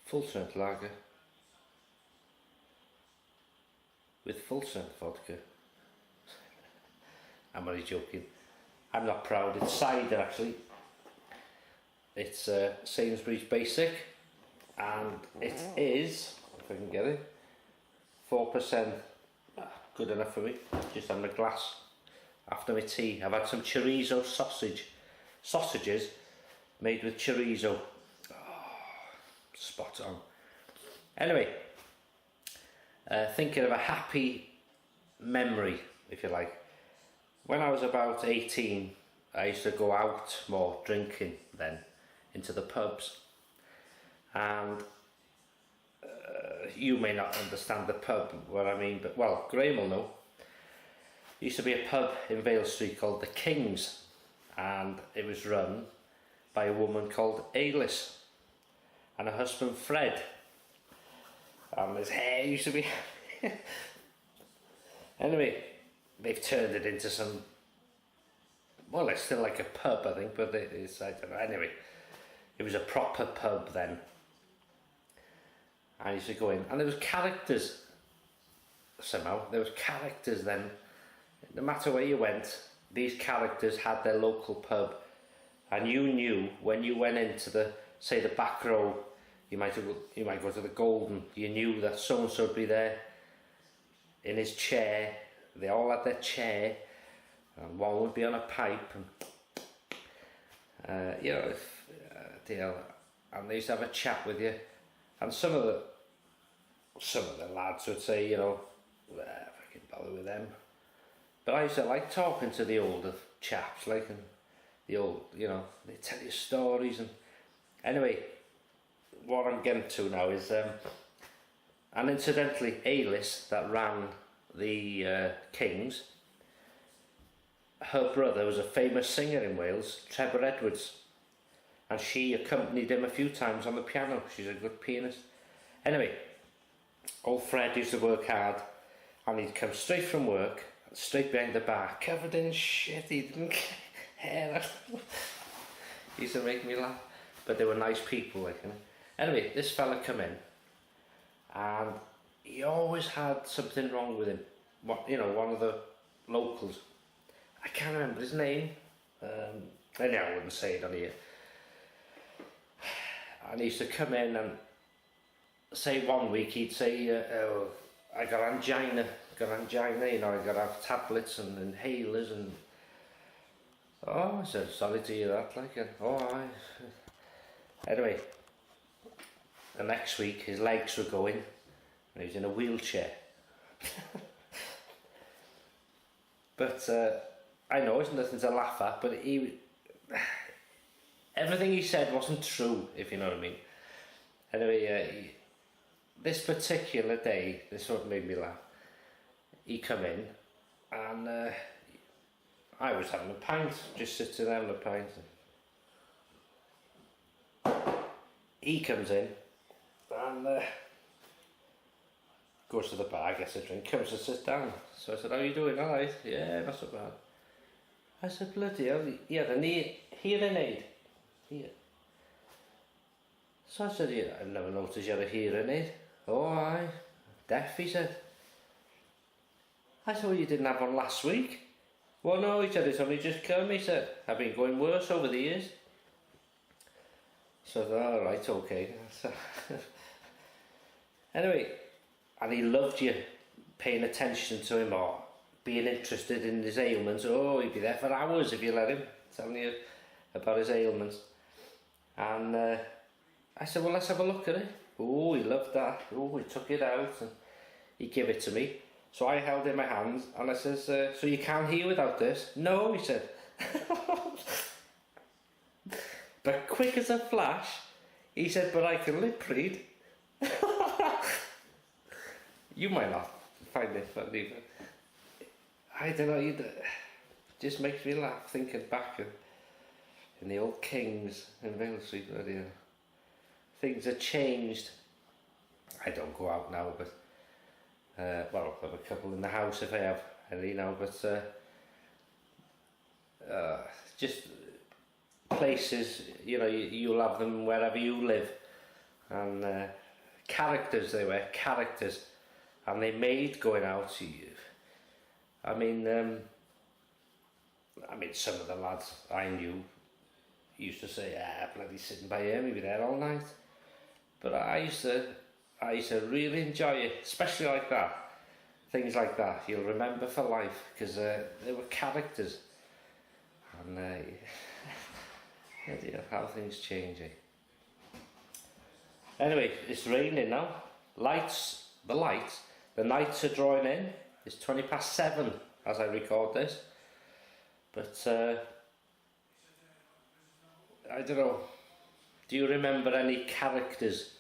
full strength lager with full strength vodka. I'm only joking. I'm not proud. It's cider actually. It's Sainsbury's Basic, and it is, if I can get it, 4%. Good enough for me. Just having a glass after my tea. I've had some chorizo sausages made with chorizo. Oh, spot on. Anyway, thinking of a happy memory, if you like. When I was about 18, I used to go out more drinking then, into the pubs. And you may not understand the pub, what I mean, but well, Graham will know. There used to be a pub in Vale Street called the Kings, and it was run by a woman called Alice and her husband Fred, and his hair used to be anyway, they've turned it into some, well, it's still like a pub I think, but it's, I don't know, anyway, it was a proper pub then. I used to go in, and there was characters somehow. There was characters then. No matter where you went, these characters had their local pub, and you knew when you went into the, say, the back row. You might go to the Golden. You knew that so and so would be there in his chair. They all had their chair, and one would be on a pipe, and you know, and they used to have a chat with you. And some of the lads would say, you know, I can bother with them. But I used to like talking to the older chaps, like, and the old, you know, they tell you stories. And anyway, what I'm getting to now is, and incidentally, Alice, that ran the Kings, her brother was a famous singer in Wales, Trevor Edwards. And she accompanied him a few times on the piano. She's a good pianist. Anyway, old Fred used to work hard, and he'd come straight from work, straight behind the bar, covered in shit. He didn't care. He used to make me laugh. But they were nice people, like, you know. Anyway, this fella come in, and he always had something wrong with him. What, you know, one of the locals. I can't remember his name. Anyway, I wouldn't say it on here. And he used to come in and say one week, he'd say, oh, I got angina, you know, I got to have tablets and inhalers, and oh, I said, sorry to hear that, like, and oh, anyway, the next week his legs were going, and he was in a wheelchair. But I know it's nothing to laugh at, but everything he said wasn't true, if you know what I mean. Anyway, this particular day, this what made me laugh. He come in, and I was having a pint, just sitting there having a pint. He comes in, and goes to the bar, gets a drink, comes and sits down. So I said, how are you doing? All right? Yeah, not so bad. I said, bloody hell, he had a hearing aid. Here. So I said, yeah, I've never noticed you had a hearing aid. Oh, aye. Deaf, he said. I said, well, you didn't have one last week. Well, no, he said, it's only just come, he said. I've been going worse over the years. So I thought, all right, okay. Anyway, and he loved you paying attention to him or being interested in his ailments. Oh, he'd be there for hours if you let him, telling you about his ailments. And I said, well, let's have a look at it. Oh, he loved that. Oh, he took it out and he gave it to me. So I held it in my hands, and I says, so you can't hear without this? No, he said. But quick as a flash, he said, but I can lip read. You might not find it funny, but I don't know, it just makes me laugh thinking back in the old Kings in Vale Street. Things have changed. I don't go out now, but well, I've a couple in the house if I have any now, but just places, you know, you'll have them wherever you live, and characters they were, characters, and they made going out. I mean, some of the lads I knew used to say, bloody sitting by here, we'll be there all night. But I used to really enjoy it, especially like that. Things like that, you'll remember for life, because they were characters. And how things change. Anyway, it's raining now. The nights are drawing in. It's 7:20 as I record this. But I don't know. Do you remember any characters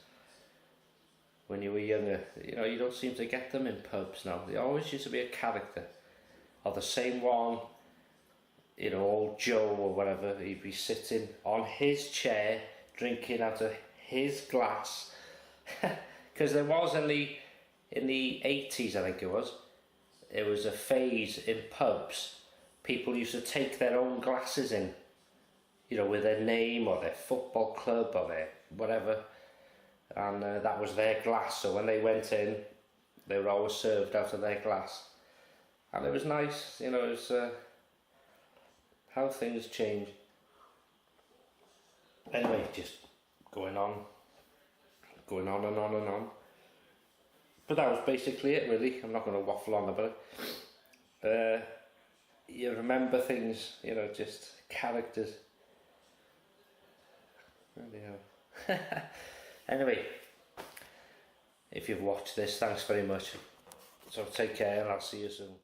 when you were younger? You know, you don't seem to get them in pubs now. There always used to be a character, or the same one. You know, old Joe or whatever. He'd be sitting on his chair, drinking out of his glass. Because there was in the 80s, I think it was a phase in pubs. People used to take their own glasses in, you know, with their name or their football club or their whatever, and that was their glass. So when they went in, they were always served out of their glass, and it was nice. You know, it was how things change. Anyway, just going on and on and on. But that was basically it, really. I'm not going to waffle on about it. You remember things, you know, just characters. Anyway, if you've watched this, thanks very much. So take care, and I'll see you soon.